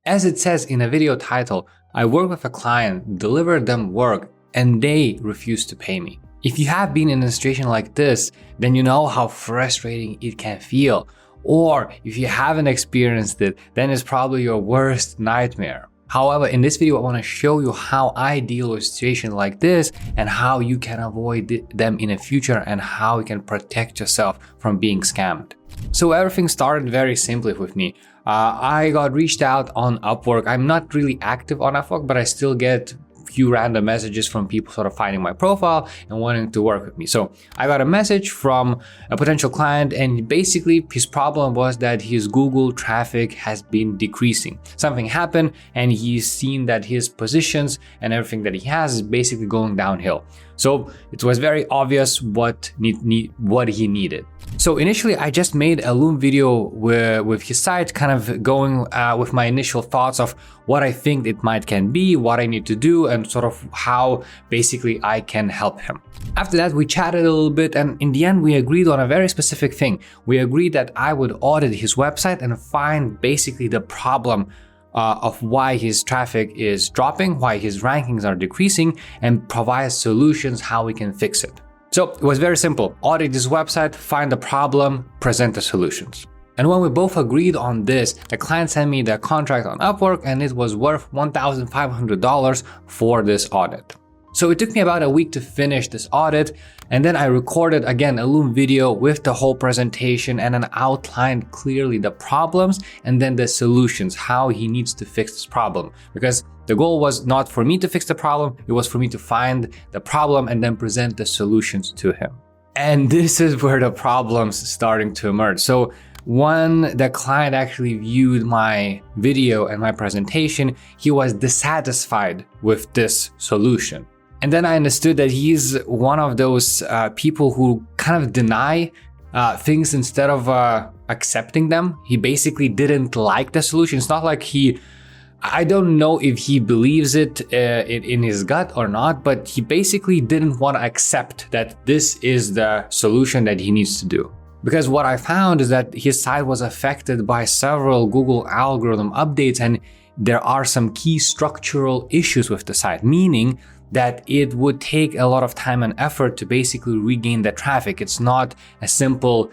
As it says in a video title, I work with a client, delivered them work, and they refuse to pay me. If you have been in a situation like this, then you know how frustrating it can feel. Or if you haven't experienced it, then it's probably your worst nightmare. However, in this video, I want to show you how I deal with situations like this and how you can avoid them in the future and how you can protect yourself from being scammed. So everything started very simply with me. I got reached out on Upwork. I'm not really active on Upwork, but I still get few random messages from people sort of finding my profile and wanting to work with me. So I got a message from a potential client, and basically his problem was that his Google traffic has been decreasing. Something happened and he's seen that his positions and everything that he has is basically going downhill. So it was very obvious what he needed. So initially I just made a Loom video with his site, kind of going with my initial thoughts of what I think it can be, what I need to do, and sort of how basically I can help him. After that, we chatted a little bit, and in the end we agreed on a very specific thing. We agreed that I would audit his website and find basically the problem of why his traffic is dropping, why his rankings are decreasing, and provide solutions how we can fix it. So it was very simple. Audit this website, find the problem, present the solutions. And when we both agreed on this, the client sent me the contract on Upwork, and it was worth $1,500 for this audit. So it took me about a week to finish this audit, and then I recorded again a Loom video with the whole presentation and then outlined clearly the problems and then the solutions, how he needs to fix this problem. Because the goal was not for me to fix the problem, it was for me to find the problem and then present the solutions to him. And this is where the problems starting to emerge. So when the client actually viewed my video and my presentation, he was dissatisfied with this solution. And then I understood that he's one of those people who kind of deny things instead of accepting them. He basically didn't like the solution. It's not like I don't know if he believes it in his gut or not, but he basically didn't want to accept that this is the solution that he needs to do. Because what I found is that his site was affected by several Google algorithm updates, and there are some key structural issues with the site, meaning that it would take a lot of time and effort to basically regain the traffic. It's not a simple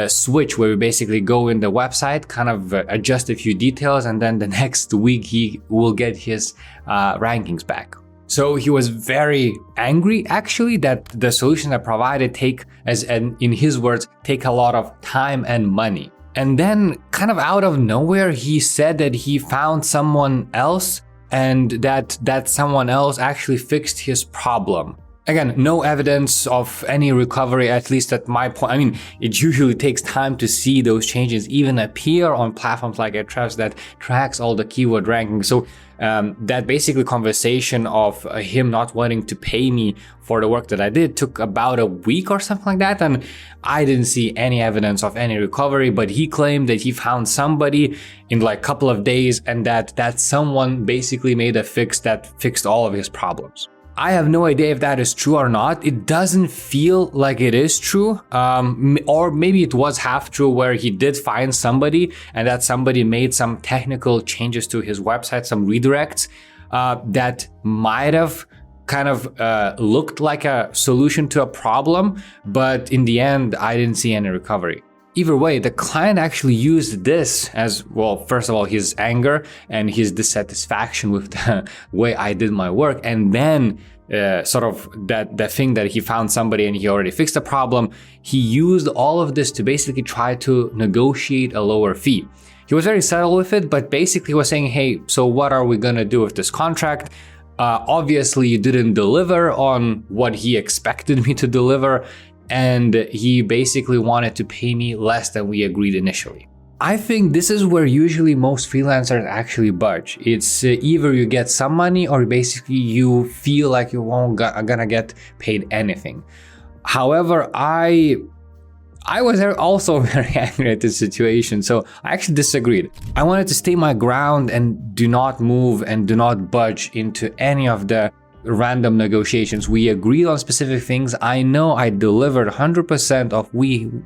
switch where we basically go in the website, kind of adjust a few details, and then the next week he will get his rankings back. So he was very angry actually that the solution I provided in his words, take a lot of time and money. And then kind of out of nowhere, he said that he found someone else and that someone else actually fixed his problem. Again, no evidence of any recovery, at least at my point. I mean, it usually takes time to see those changes even appear on platforms like Ahrefs that tracks all the keyword rankings. So that basically conversation of him not wanting to pay me for the work that I did took about a week or something like that. And I didn't see any evidence of any recovery, but he claimed that he found somebody in like a couple of days and that someone basically made a fix that fixed all of his problems. I have no idea if that is true or not. It doesn't feel like it is true. Or maybe it was half true where he did find somebody and that somebody made some technical changes to his website, some redirects that might have kind of looked like a solution to a problem. But in the end, I didn't see any recovery. Either way, the client actually used this as, well, first of all, his anger and his dissatisfaction with the way I did my work. And then sort of that thing that he found somebody and he already fixed the problem. He used all of this to basically try to negotiate a lower fee. He was very subtle with it, but basically was saying, hey, so what are we going to do with this contract? Obviously, you didn't deliver on what he expected me to deliver. And he basically wanted to pay me less than we agreed initially. I think this is where usually most freelancers actually budge. It's either you get some money or basically you feel like you won't gonna get paid anything. However, I was also very angry at this situation, so I actually disagreed. I wanted to stay my ground and do not move and do not budge into any of the random negotiations. We agreed on specific things. I know I delivered 100% of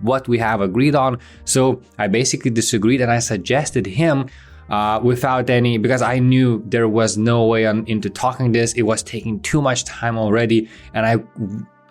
what we have agreed on. So I basically disagreed and I suggested him without any, because I knew there was no way into talking this. It was taking too much time already, and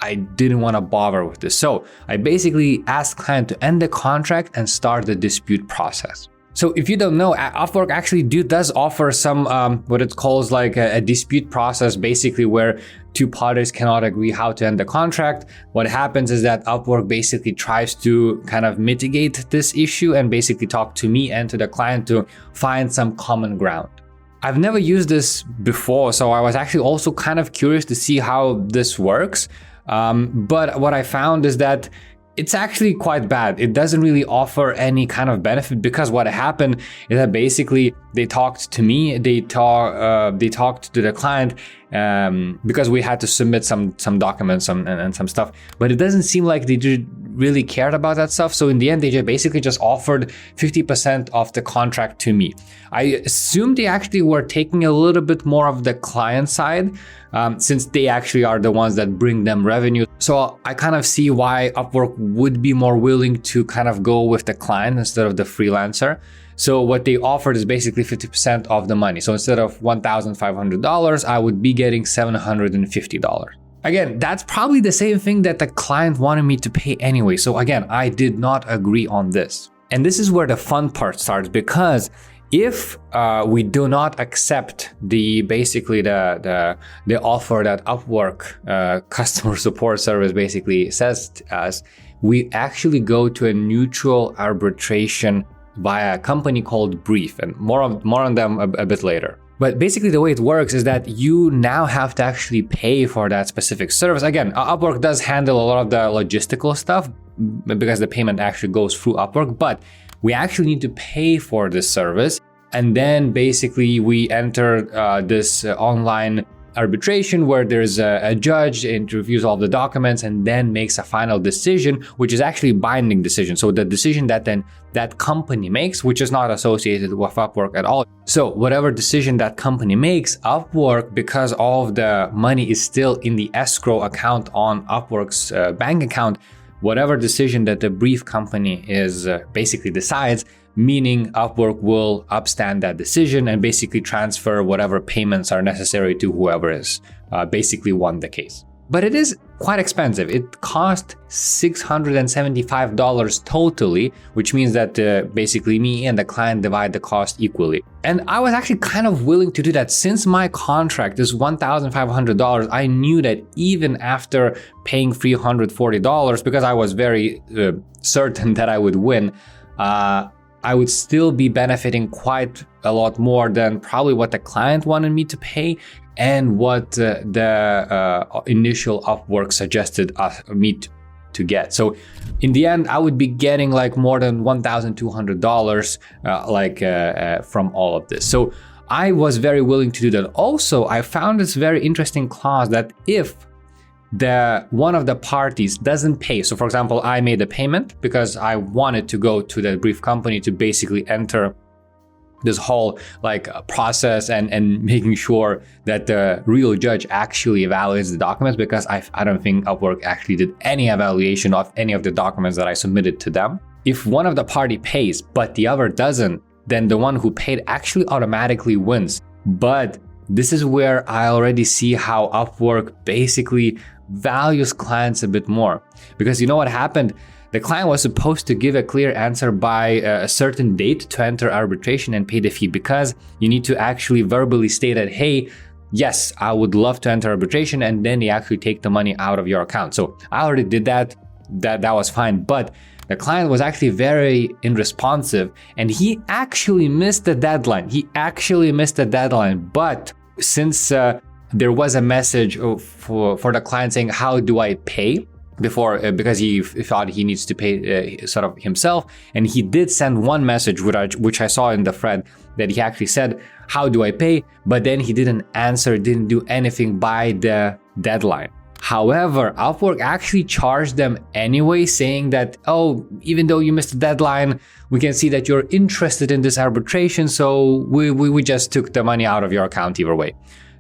I didn't want to bother with this. So I basically asked client to end the contract and start the dispute process. So if you don't know, Upwork actually does offer some what it calls like a dispute process, basically where two parties cannot agree how to end the contract. What happens is that Upwork basically tries to kind of mitigate this issue and basically talk to me and to the client to find some common ground. I've never used this before, so I was actually also kind of curious to see how this works. But what I found is that it's actually quite bad. It doesn't really offer any kind of benefit, because what happened is that basically they talked to me, they talked to the client, because we had to submit some documents and some stuff, but it doesn't seem like they really cared about that stuff. So in the end, they basically just offered 50% of the contract to me. I assume they actually were taking a little bit more of the client side, since they actually are the ones that bring them revenue. So I kind of see why Upwork would be more willing to kind of go with the client instead of the freelancer. So what they offered is basically 50% of the money. So instead of $1,500, I would be getting $750. Again, that's probably the same thing that the client wanted me to pay anyway. So again, I did not agree on this. And this is where the fun part starts, because if we do not accept the offer that Upwork customer support service basically says to us, we actually go to a neutral arbitration via a company called Brief, and more on them a bit later. But basically the way it works is that you now have to actually pay for that specific service. Again, Upwork does handle a lot of the logistical stuff because the payment actually goes through Upwork, but we actually need to pay for this service. And then basically we enter this online arbitration where there's a judge and reviews all the documents and then makes a final decision, which is actually a binding decision. So the decision that then that company makes, which is not associated with Upwork at all. So whatever decision that company makes, Upwork, because all of the money is still in the escrow account on Upwork's bank account, whatever decision that the Brief company is basically decides, meaning Upwork will upstand that decision and basically transfer whatever payments are necessary to whoever is basically won the case. But it is quite expensive. It cost $675 totally, which means that basically me and the client divide the cost equally. And I was actually kind of willing to do that. Since my contract is $1,500, I knew that even after paying $340, because I was very certain that I would win, I would still be benefiting quite a lot more than probably what the client wanted me to pay and what the initial Upwork suggested me to get. So in the end, I would be getting like more than $1,200 from all of this. So I was very willing to do that. Also, I found this very interesting clause that if one of the parties doesn't pay. So for example, I made a payment because I wanted to go to the Brief company to basically enter this whole process and making sure that the real judge actually evaluates the documents, because I don't think Upwork actually did any evaluation of any of the documents that I submitted to them. If one of the party pays but the other doesn't, then the one who paid actually automatically wins. But this is where I already see how Upwork basically values clients a bit more, because you know what happened? The client was supposed to give a clear answer by a certain date to enter arbitration and pay the fee, because you need to actually verbally state that, hey, yes, I would love to enter arbitration, and then they actually take the money out of your account. So I already did that was fine, but the client was actually very unresponsive and he actually missed the deadline. But since there was a message for the client saying, how do I pay? Because he thought he needs to pay sort of himself. And he did send one message, which I saw in the thread, that he actually said, how do I pay? But then he didn't answer, didn't do anything by the deadline. However, Upwork actually charged them anyway, saying that, oh, even though you missed the deadline, we can see that you're interested in this arbitration, so we just took the money out of your account either way.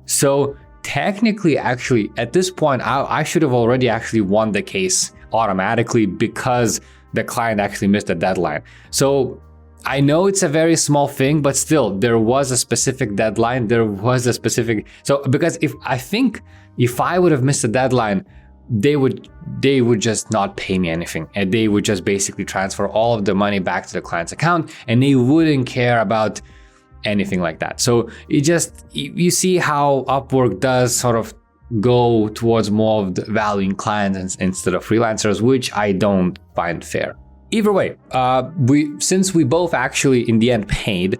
So technically, actually, at this point, I should have already actually won the case automatically because the client actually missed the deadline. So I know it's a very small thing, but still, there was a specific deadline. There was a specific, so because if I would have missed the deadline, they would just not pay me anything, and they would just basically transfer all of the money back to the client's account, and they wouldn't care about anything like that. So you see how Upwork does sort of go towards more of the valuing clients instead of freelancers, which I don't find fair. Either way, since we both actually in the end paid,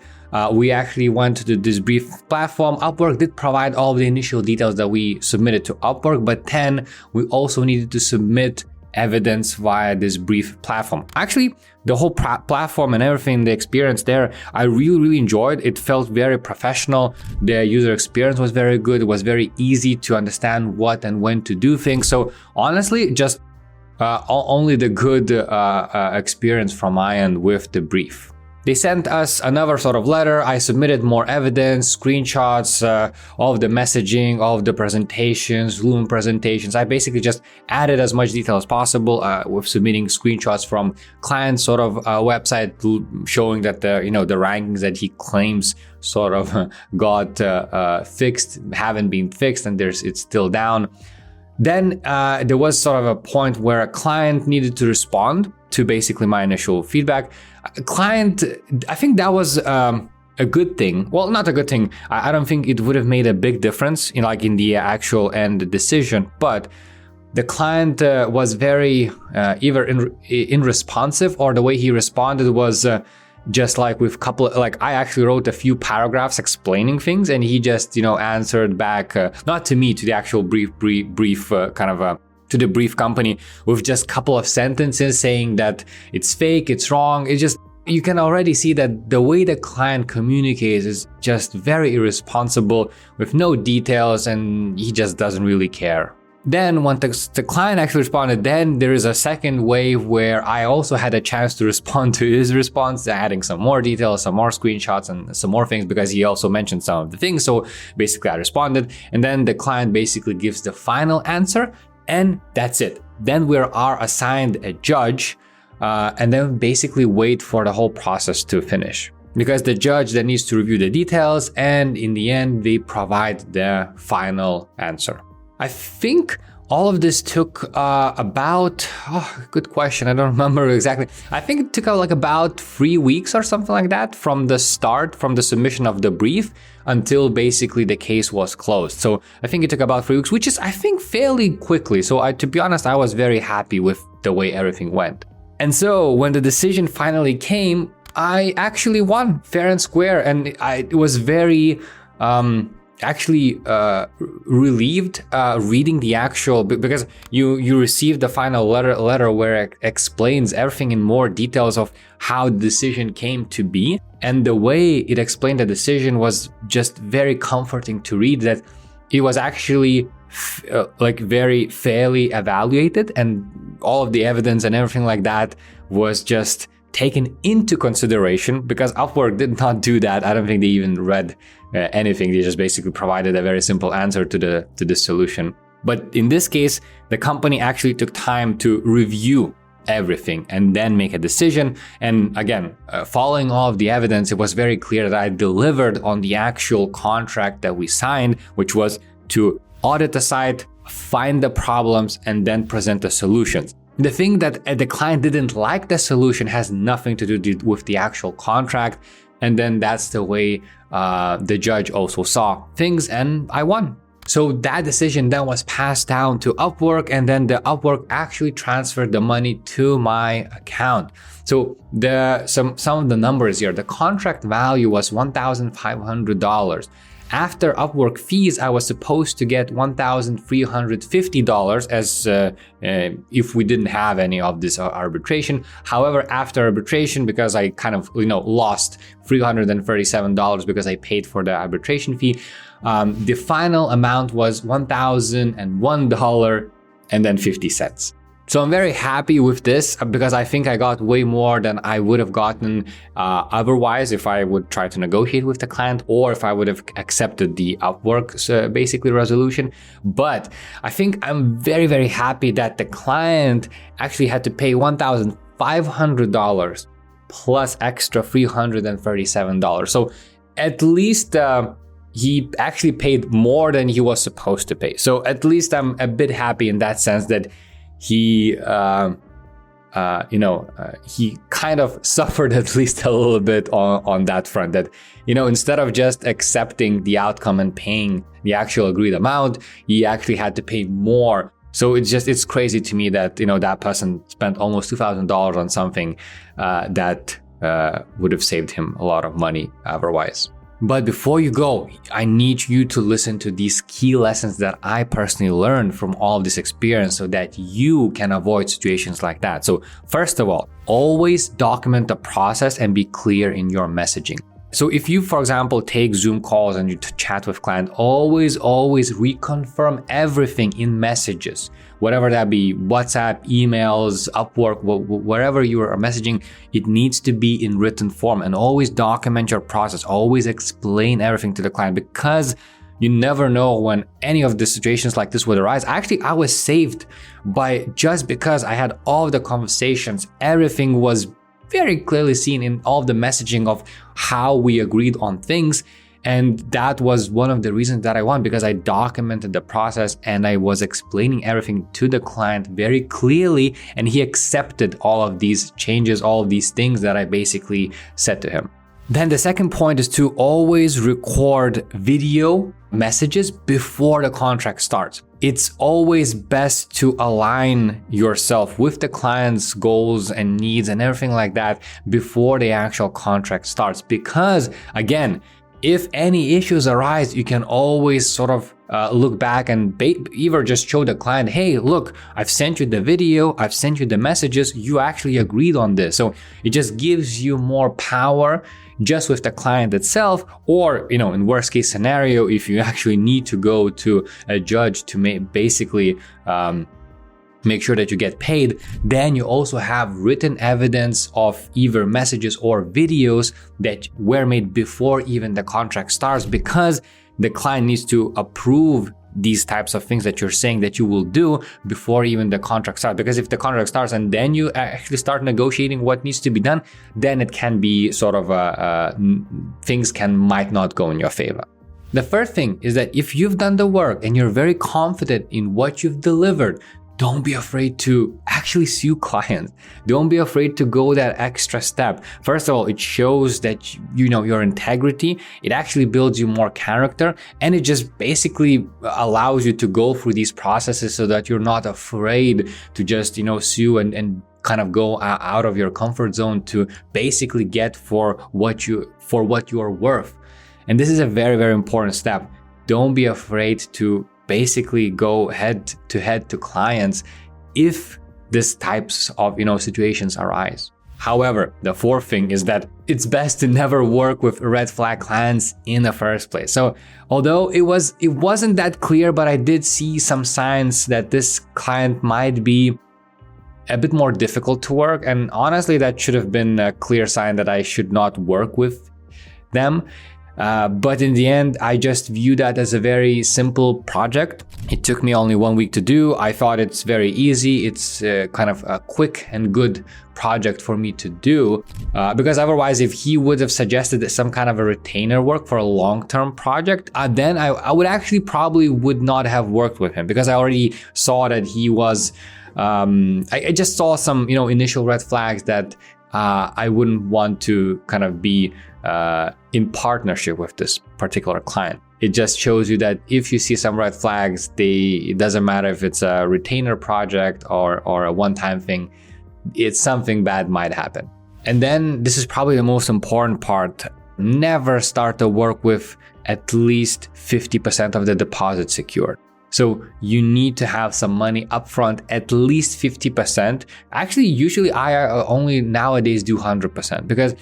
we actually went to this brief platform. Upwork did provide all of the initial details that we submitted to Upwork, but then we also needed to submit evidence via this brief platform. Actually, the whole platform and everything, the experience there, I really enjoyed. It felt very professional. The user experience was very good. It was very easy to understand what and when to do things. So honestly, just only the good experience from my end with the brief. They sent us another sort of letter. I submitted more evidence, screenshots, all of the messaging, all of the presentations, Loom presentations. I basically just added as much detail as possible with submitting screenshots from client sort of website showing that the rankings that he claims sort of got fixed haven't been fixed, and it's still down. Then there was sort of a point where a client needed to respond to basically my initial feedback. Client, I think that was a good thing. Well, not a good thing. I don't think it would have made a big difference in the actual end decision, but the client was very either irresponsive, or the way he responded was just like with I actually wrote a few paragraphs explaining things, and he just answered back, not to me, to the actual brief to the brief company, with just a couple of sentences saying that it's fake, it's wrong. It's just, you can already see that the way the client communicates is just very irresponsible, with no details, and he just doesn't really care. Then when the client actually responded, then there is a second wave where I also had a chance to respond to his response, adding some more details, some more screenshots, and some more things, because he also mentioned some of the things. So basically I responded, and then the client basically gives the final answer, and that's it. Then we are assigned a judge, and then basically wait for the whole process to finish. Because the judge then needs to review the details, and in the end, they provide the final answer. I think all of this took good question. I don't remember exactly. I think it took about 3 weeks or something like that from the submission of the brief until basically the case was closed. So I think it took about 3 weeks, which is, I think, fairly quickly. So to be honest, I was very happy with the way everything went. And so when the decision finally came, I actually won fair and square. And it was very relieved reading the actual, because you received the final letter where it explains everything in more details of how the decision came to be, and the way it explained the decision was just very comforting to read, that it was actually very fairly evaluated, and all of the evidence and everything like that was just taken into consideration, because Upwork did not do that. I don't think they even read anything. They just basically provided a very simple answer to the solution. But in this case, the company actually took time to review everything and then make a decision. And again, following all of the evidence, it was very clear that I delivered on the actual contract that we signed, which was to audit the site, find the problems, and then present the solutions. The thing that the client didn't like the solution has nothing to do with the actual contract. And then that's the way the judge also saw things, and I won. So that decision then was passed down to Upwork, and then the Upwork actually transferred the money to my account. So some of the numbers here, the contract value was $1,500. After Upwork fees, I was supposed to get $1,350 as if we didn't have any of this arbitration. However, after arbitration, because I kind of lost $337 because I paid for the arbitration fee, the final amount was $1,001 and then 50 cents. So I'm very happy with this, because I think I got way more than I would have gotten otherwise if I would try to negotiate with the client, or if I would have accepted the Upwork basically resolution. But I think I'm very, very happy that the client actually had to pay $1,500 plus extra $337. So at least he actually paid more than he was supposed to pay. So at least I'm a bit happy in that sense that he he kind of suffered at least a little bit on that front, that, instead of just accepting the outcome and paying the actual agreed amount, he actually had to pay more. So it's crazy to me that, that person spent almost $2,000 on something that would have saved him a lot of money otherwise. But before you go, I need you to listen to these key lessons that I personally learned from all of this experience so that you can avoid situations like that. So first of all, always document the process and be clear in your messaging. So if you, for example, take Zoom calls and you chat with client, always reconfirm everything in messages, whatever that be, WhatsApp, emails, Upwork, wherever you are messaging, it needs to be in written form, and always document your process. Always explain everything to the client, because you never know when any of the situations like this would arise. Actually, I was saved just because I had all of the conversations. Everything was very clearly seen in all of the messaging of how we agreed on things. And that was one of the reasons that I won, because I documented the process and I was explaining everything to the client very clearly, and he accepted all of these changes, all of these things that I basically said to him. Then the second point is to always record video messages before the contract starts. It's always best to align yourself with the client's goals and needs and everything like that before the actual contract starts, because again, if any issues arise, you can always sort of look back and either just show the client, hey, look, I've sent you the video, I've sent you the messages, you actually agreed on this. So it just gives you more power just with the client itself, or, in worst case scenario, if you actually need to go to a judge to basically make sure that you get paid, then you also have written evidence of either messages or videos that were made before even the contract starts, because the client needs to approve these types of things that you're saying that you will do before even the contract starts. Because if the contract starts and then you actually start negotiating what needs to be done, then it can be sort of things might not go in your favor. The third thing is that if you've done the work and you're very confident in what you've delivered, don't be afraid to actually sue clients. Don't be afraid to go that extra step. First of all, it shows that your integrity. It actually builds you more character, and it just basically allows you to go through these processes so that you're not afraid to just sue and kind of go out of your comfort zone to basically get for what you are worth. And this is a very, very important step. Don't be afraid to basically go head to clients if these types of situations arise. However, the fourth thing is that it's best to never work with red flag clients in the first place. So although it wasn't that clear, but I did see some signs that this client might be a bit more difficult to work, and honestly that should have been a clear sign that I should not work with them. But in the end, I just view that as a very simple project. It took me only 1 week to do. I thought it's very easy. It's kind of a quick and good project for me to do. Because otherwise, if he would have suggested some kind of a retainer work for a long-term project, then I would actually probably would not have worked with him, because I already saw that he was, I just saw some, initial red flags that I wouldn't want to kind of be in partnership with this particular client. It just shows you that if you see some red flags, it doesn't matter if it's a retainer project or a one-time thing, it's something bad might happen. And then this is probably the most important part. Never start the work with at least 50% of the deposit secured. So you need to have some money upfront, at least 50%. Actually, usually I only nowadays do 100%, because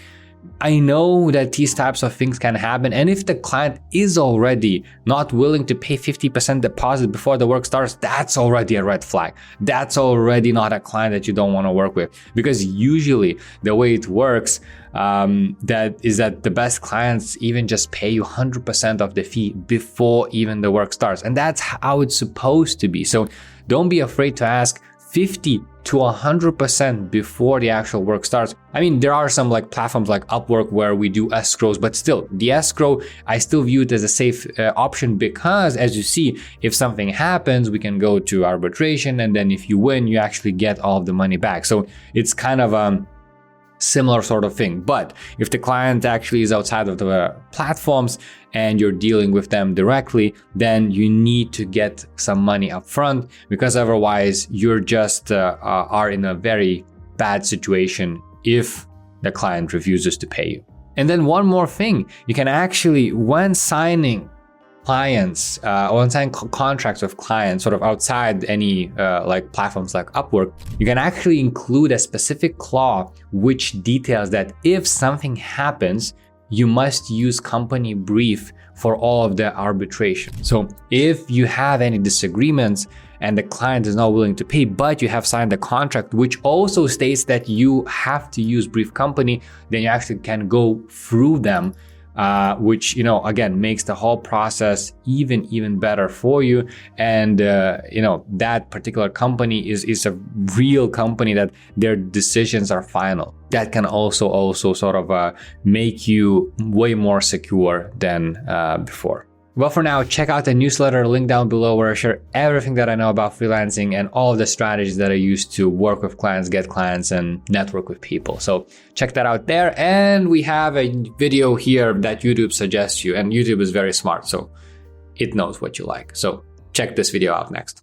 I know that these types of things can happen. And if the client is already not willing to pay 50% deposit before the work starts, that's already a red flag. That's already not a client that you don't want to work with. Because usually the way it works, that the best clients even just pay you 100% of the fee before even the work starts. And that's how it's supposed to be. So don't be afraid to ask 50 to 100% before the actual work starts. I mean, there are some like platforms like Upwork where we do escrows, but still the escrow, I still view it as a safe option because as you see, if something happens, we can go to arbitration, and then if you win, you actually get all of the money back. So it's kind of similar sort of thing. But if the client actually is outside of the platforms and you're dealing with them directly, then you need to get some money up front, because otherwise you're just are in a very bad situation if the client refuses to pay you. And then one more thing, you can actually, when signing clients or sign contracts with clients sort of outside any like platforms like Upwork, you can actually include a specific clause which details that if something happens, you must use company brief for all of the arbitration. So if you have any disagreements and the client is not willing to pay, but you have signed a contract which also states that you have to use brief company, then you actually can go through them, which, you know, again, makes the whole process even better for you. And, you know, that particular company is a real company that their decisions are final. That can also sort of make you way more secure than before. Well, for now, check out the newsletter link down below where I share everything that I know about freelancing and all of the strategies that I use to work with clients, get clients, and network with people. So check that out there. And we have a video here that YouTube suggests you, and YouTube is very smart, so it knows what you like. So check this video out next.